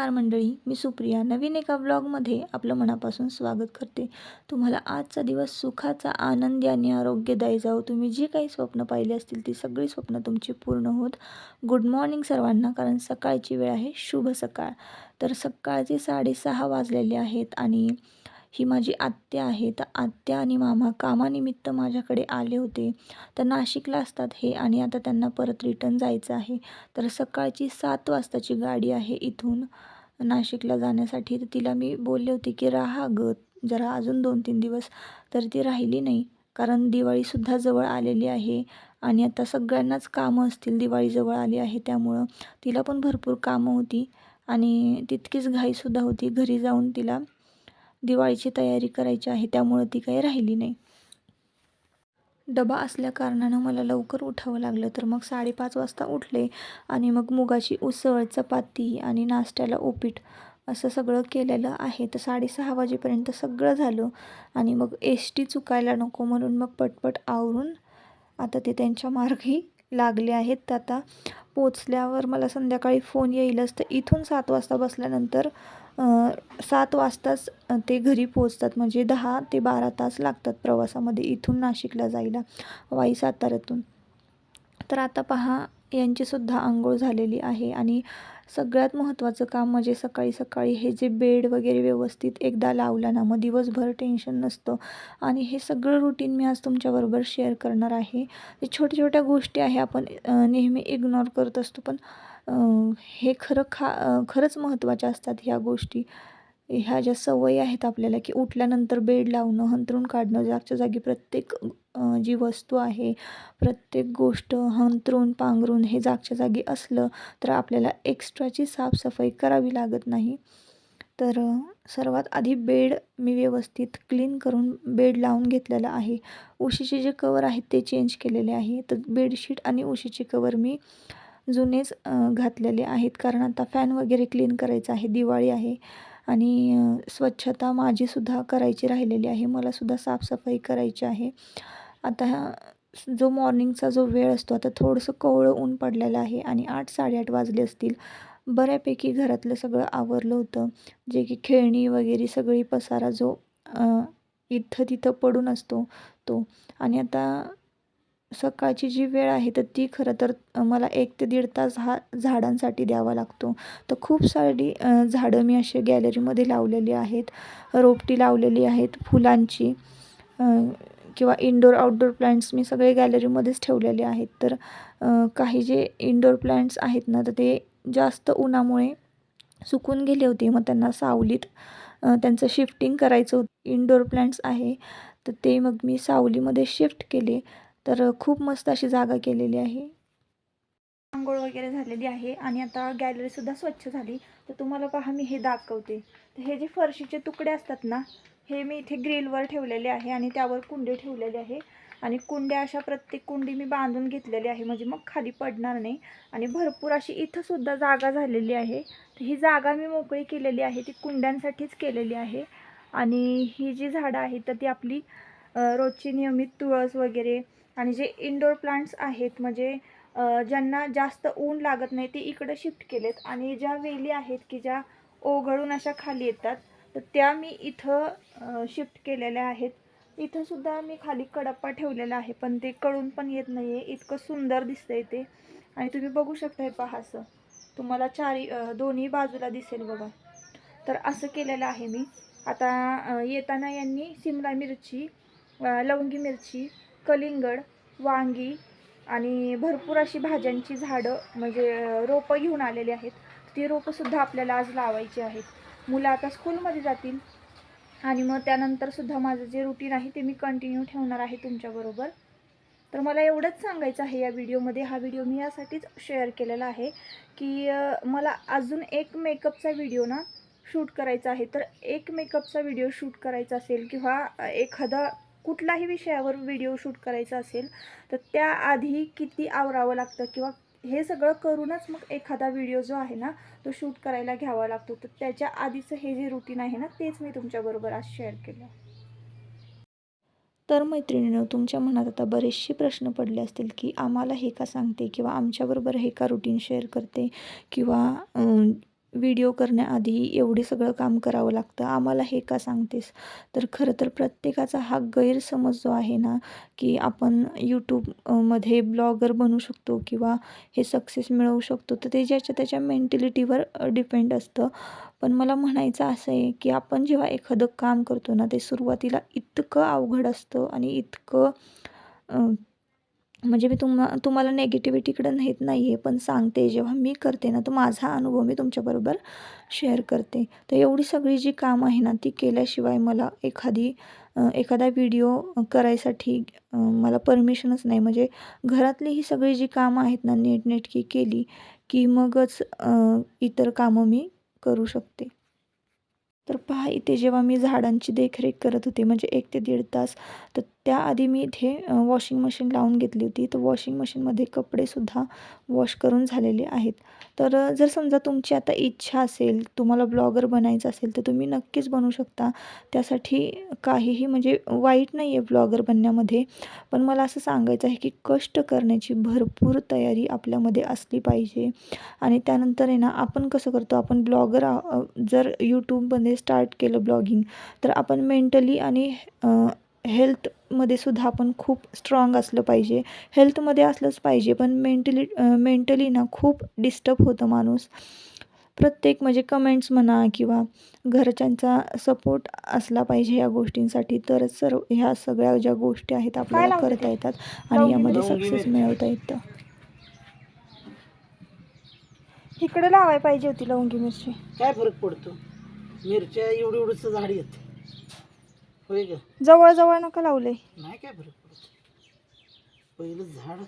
नमस्कार मंडळी, मी सुप्रिया नवीन एका ब्लॉगमध्ये आपलं मनापासून स्वागत करते. तुम्हाला आजचा दिवस सुखाचा, आनंदी आणि आरोग्यदायी जाओ. तुम्ही जी काही स्वप्न पाहिली असतील ती सगळी स्वप्न तुमची पूर्ण होत. गुड मॉर्निंग सर्वांना, कारण सकाळची वेळ आहे. शुभ सकाळ. तर सकाळचे 6:30 वाजलेले आहेत आणि ही माझी आत्या आहे. तर आत्या आणि मामा कामानिमित्त माझ्याकडे आले होते. तर नाशिकला असतात हे आणि आता त्यांना परत रिटर्न जायचं आहे. तर सकाळची 7 वाजताची गाडी आहे इथून नाशिकला जाण्यासाठी. तर तिला मी बोलले होते की राहा गं जरा अजून 2-3 दिवस. तर ती राहिली नाही, कारण दिवाळीसुद्धा जवळ आलेली आहे आणि आता सगळ्यांनाच कामं असतील. दिवाळी जवळ आली आहे त्यामुळं तिला पण भरपूर कामं होती आणि तितकीच घाईसुद्धा होती. घरी जाऊन तिला दिवाळीची तयारी करायची आहे, त्यामुळं ती काही राहिली नाही. डबा असल्याकारणानं मला लवकर उठावं लागलं. तर मग 5:30 वाजता उठले आणि मग मुगाची उसळ, चपाती आणि नाश्त्याला उपीट असं सगळं केलेलं आहे. तर 6:30 वाजेपर्यंत सगळं झालं आणि मग एस-टी चुकायला नको म्हणून मग पटपट आवरून आता ते त्यांच्या मार्गी लागले आहेत. तर आता पोचल्यावर मला संध्याकाळी फोन येईलच. तर इथून 7 वाजता बसल्यानंतर 7 वाजताच ते घरी पोचतात. म्हणजे 10 ते 12 तास लागतात प्रवासामध्ये इथून नाशिकला जायला, वाई साताऱ्यातून. तर आता पहा, यांचीसुद्धा अंघोळ झालेली आहे आणि सगळ्यात महत्त्वाचं काम म्हणजे सकाळी सकाळी हे जे बेड वगैरे व्यवस्थित एकदा लावला ना, मग दिवसभर टेन्शन नसतं. आणि हे सगळं रुटीन मी आज तुमच्याबरोबर शेअर करणार आहे. हे छोट्या छोट्या गोष्टी आहे, आपण नेहमी इग्नोर करत असतो, पण हे खरंच महत्त्वाच्या असतात ह्या गोष्टी. ह्या ज्या सवयी आहेत आपल्याला, की उठल्यानंतर बेड लावणं, अंथरूण काढणं, जागच्या जागी प्रत्येक जी वस्तू आहे, प्रत्येक गोष्ट अंथरूण पांघरूण हे जागच्या जागी असलं तर आपल्याला एक्स्ट्राची साफसफाई करावी लागत नाही. तर सर्वात आधी बेड मी व्यवस्थित क्लीन करून बेड लावून घेतलेला आहे. उशीचे जे कवर आहेत ते चेंज केलेले आहे. तर बेडशीट आणि उशीचे कवर मी जुनेच घातलेले आहेत, कारण आता फॅन वगैरे क्लीन करायचा आहे. दिवाळी आहे आणि स्वच्छता माझीसुद्धा करायची राहिलेली आहे. मलासुद्धा साफसफाई करायची आहे. आता जो मॉर्निंगचा जो वेळ असतो, आता थोडंसं कोवळं ऊन पडलेलं आहे आणि 8-8:30 वाजले असतील. बऱ्यापैकी घरातलं सगळं आवरलं होतं. जे की खेळणी वगैरे सगळी पसारा जो इथं तिथं पडून असतो तो. आणि आता सकाळची जी वेळ आहे तर ती खरं तर मला 1 ते 1.5 तास हा झाडांसाठी द्यावा लागतो. तर खूप सारी झाडं मी अशी गॅलरीमध्ये लावलेली आहेत. रोपटी लावलेली आहेत फुलांची, किंवा इनडोअर आउटडोअर प्लांट्स मी सगळे गॅलरीमध्येच ठेवलेले आहेत. तर काही जे इनडोअर प्लांट्स आहेत ना, तर ते जास्त उन्हामुळे सुकून गेले होते. मग त्यांना सावलीत त्यांचं शिफ्टिंग करायचं होतं. इनडोअर प्लांट्स आहे तर ते मग मी सावलीमध्ये शिफ्ट केले. तर खूप मस्त अशी जागा केलेली आहे. अंघोळ वगैरे झालेली आहे आणि आता गॅलरीसुद्धा स्वच्छ झाली. तर तुम्हाला पहा, मी हे दाखवते. तर हे जे फरशीचे तुकडे असतात ना, हे मी इथे ग्रिलवर ठेवलेले आहे आणि त्यावर कुंडे ठेवलेले आहे आणि कुंड्या अशा प्रत्येक कुंडी मी बांधून घेतलेली आहे, म्हणजे मग खाली पडणार नाही. आणि भरपूर अशी इथंसुद्धा जागा झालेली आहे. तर ही जागा मी मोकळी केलेली आहे, ती कुंड्यांसाठीच केलेली आहे. आणि ही जी झाडं आहेत तर ती आपली रोजची नियमित तुळस वगैरे, आणि जे इनडोअर प्लांट्स आहेत म्हणजे ज्यांना जास्त ऊन लागत नाही ते इकडे शिफ्ट केलेत. आणि ज्या वेली आहेत की ज्या ओघळून अशा खाली येतात, तर त्या मी इथं शिफ्ट केलेल्या आहेत. इथंसुद्धा मी खाली कडप्पा ठेवलेला आहे, पण ते कळून पण येत नाही आहे, इतकं सुंदर दिसतंय ते. आणि तुम्ही बघू शकता, हे पहा, असं तुम्हाला दोन्ही बाजूला दिसेल बघा. तर असं केलेलं आहे मी. आता येताना यांनी सिमला मिरची, लवंगी मिरची, कलिंगड, वांगी आणि भरपूर अशी भाज्यांची झाडं म्हणजे रोपं घेऊन आलेली आहेत. ती रोपंसुद्धा आपल्याला आज लावायची आहेत. मुलं आता स्कूलमध्ये जातील आणि मग त्यानंतरसुद्धा माझं जे रुटीन आहे ते मी कंटिन्यू ठेवणार आहे तुमच्याबरोबर. तर मला एवढंच सांगायचं आहे या व्हिडिओमध्ये. हा व्हिडिओ मी यासाठीच शेअर केलेला आहे की मला अजून एक मेकअपचा व्हिडिओ ना शूट करायचा आहे. तर एक मेकअपचा व्हिडिओ शूट करायचा असेल किंवा एखादा कुठलाही विषयावर व्हिडिओ शूट करायचा असेल तर त्याआधी किती आवरावं लागतं, किंवा हे सगळं करूनच मग एखादा व्हिडिओ जो आहे ना तो शूट करायला घ्यावा लागतो. तर त्याच्या आधीचं हे जे रुटीन आहे ना, तेच मी तुमच्याबरोबर आज शेअर केलं. तर मैत्रिणींनो, तुमच्या मनात आता बरेचसे प्रश्न पडले असतील की आम्हाला हे का सांगते, किंवा आमच्याबरोबर हे का रुटीन शेअर करते, किंवा व्हिडिओ करण्याआधी एवढे सगळं काम करावं लागतं, आम्हाला हे का सांगतेस? तर खरं तर प्रत्येकाचा हा गैरसमज जो आहे ना, की आपण मध्ये ब्लॉगर बनू शकतो किंवा हे सक्सेस मिळवू शकतो, तर ते ज्याच्या त्याच्या मेंटॅलिटीवर डिपेंड असतं. पण मला म्हणायचं असं आहे, की आपण जेव्हा एखादं काम करतो ना, ते सुरुवातीला इतकं अवघड असतं आणि इतकं म्हणजे मी तुम्हाला नेगेटिव्हिटीकडे नेत नाही आहे, पण सांगते जेव्हा मी करते ना, तर माझा अनुभव मी तुमच्याबरोबर शेअर करते. तर एवढी सगळी जी कामं आहे ना, ती केल्याशिवाय मला एखादा व्हिडिओ करायसाठी मला परमिशनच नाही. म्हणजे घरातली ही सगळी जी कामं आहेत ना, नीटनेटकी केली, की मगच इतर कामं मी करू शकते. तर पहा इथे जेव्हा मी झाडांची देखरेख करत होते म्हणजे 1 ते 1.5 तास, तर त्याआधी मी इथे वॉशिंग मशीन लावून घेतली होती. तर वॉशिंग मशीनमध्ये कपडेसुद्धा वॉश करून झालेले आहेत. तर जर समजा तुमची आता इच्छा असेल, तुम्हाला ब्लॉगर बनायचं असेल, तर तुम्ही नक्कीच बनू शकता. त्यासाठी काहीही म्हणजे वाईट नाही आहे ब्लॉगर बनण्यामध्ये. पण मला असं सांगायचं आहे, की कष्ट करण्याची भरपूर तयारी आपल्यामध्ये असली पाहिजे. आणि त्यानंतर आहे ना, आपण कसं करतो, आपण ब्लॉगर जर यूट्यूबमध्ये स्टार्ट केलं ब्लॉगिंग, तर आपण मेंटली आणि हेल्थमध्ये सुद्धा आपण खूप स्ट्राँग असलं पाहिजे. हेल्थमध्ये असलंच पाहिजे, पण मेंटली ना खूप डिस्टर्ब होतं माणूस. प्रत्येक म्हणजे कमेंट्स म्हणा किंवा घरच्यांचा सपोर्ट असला पाहिजे या गोष्टींसाठी, तरच ह्या सगळ्या ज्या गोष्टी आहेत आपल्याला करता येतात आणि यामध्ये सक्सेस मिळवता येतं. इकडे लावायला पाहिजे होती लवंगी मिरची. काय फरक पडतो? मिरच्या एवढी एवढंच झाड येत होय का? जवळ जवळ नका लावले. नाही काय फरक पडतो. पहिलं झाड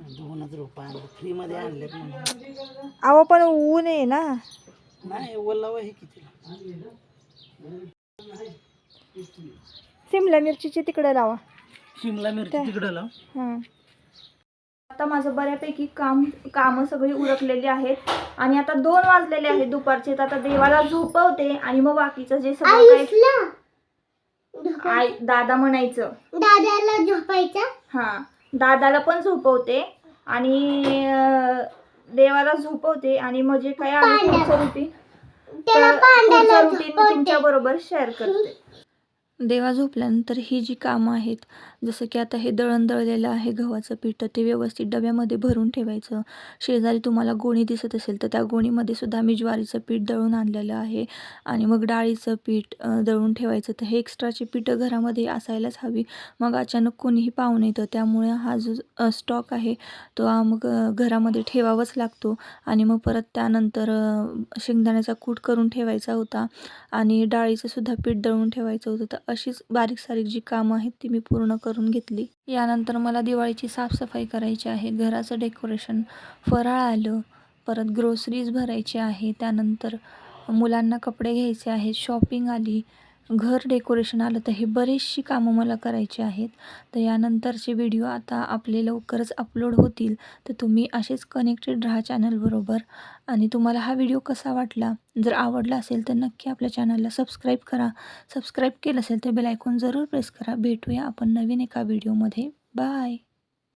2,000 रुपये आणलं फ्रीमध्ये आणलं म्हणून. अहो पण ऊन आहे ना. नाही ओलावा हे कितीला? सिमला मिरचीची तिकडे लावा. शिमला मिरची तिकडं लाव. हां. आता माझं बऱ्यापैकी कामं सगळी उरकलेली आहेत आणि आता 2 वाजलेले आहेत दुपारचे. तर आता देवाला झोपवते आणि मग बाकीचं जे सगळं काय दादा म्हणायचं, दादाला झोपायचं. हां, दादाला पण झोपवते आणि देवाला झोपवते आणि मग जे काय आहे पुढचं रुटीन मी तुमच्या बरोबर शेअर करते. देवा झोपल्यानंतर ही जी कामं आहेत, जसं की आता हे दळण दळलेलं आहे गव्हाचं पीठ, तर ते व्यवस्थित डब्यामध्ये भरून ठेवायचं. शेजारी तुम्हाला गोणी दिसत असेल, तर त्या गोणीमध्ये सुद्धा मी ज्वारीचं पीठ दळून आणलेलं आहे आणि मग डाळीचं पीठ दळून ठेवायचं. तर हे एक्स्ट्राची पीठं घरामध्ये असायलाच हवी. मग अचानक कोणीही पाहुणे येतं, त्यामुळे हा जो स्टॉक आहे, तो मग घरामध्ये ठेवावाच लागतो आणि मग परत त्यानंतर शेंगदाण्याचा कूट करून ठेवायचा होता आणि डाळीचं सुद्धा पीठ दळून ठेवायचं होतं. तर अशीच बारीक सारीक जी कामं आहेत ती मी पूर्ण करून घेतली. यानंतर मला दिवाळीची साफसफाई करायची आहे, घराचं डेकोरेशन, फराळ आलं, परत ग्रोसरीज भरायची आहे, त्यानंतर मुलांना कपडे घ्यायचे आहेत, शॉपिंग आली, घर डेकोरेशन आलं. तर हे बरीचशी कामं मला करायची आहेत. तर यानंतरचे व्हिडिओ आता आपले लवकरच अपलोड होतील. तर तुम्ही असेच कनेक्टेड राहा चॅनलबरोबर. आणि तुम्हाला हा व्हिडिओ कसा वाटला? जर आवडला असेल तर नक्की आपल्या चॅनलला सबस्क्राईब करा. सबस्क्राईब केलं असेल तर बेल आयकॉन जरूर प्रेस करा. भेटूया आपण नवीन एका व्हिडिओमध्ये. बाय.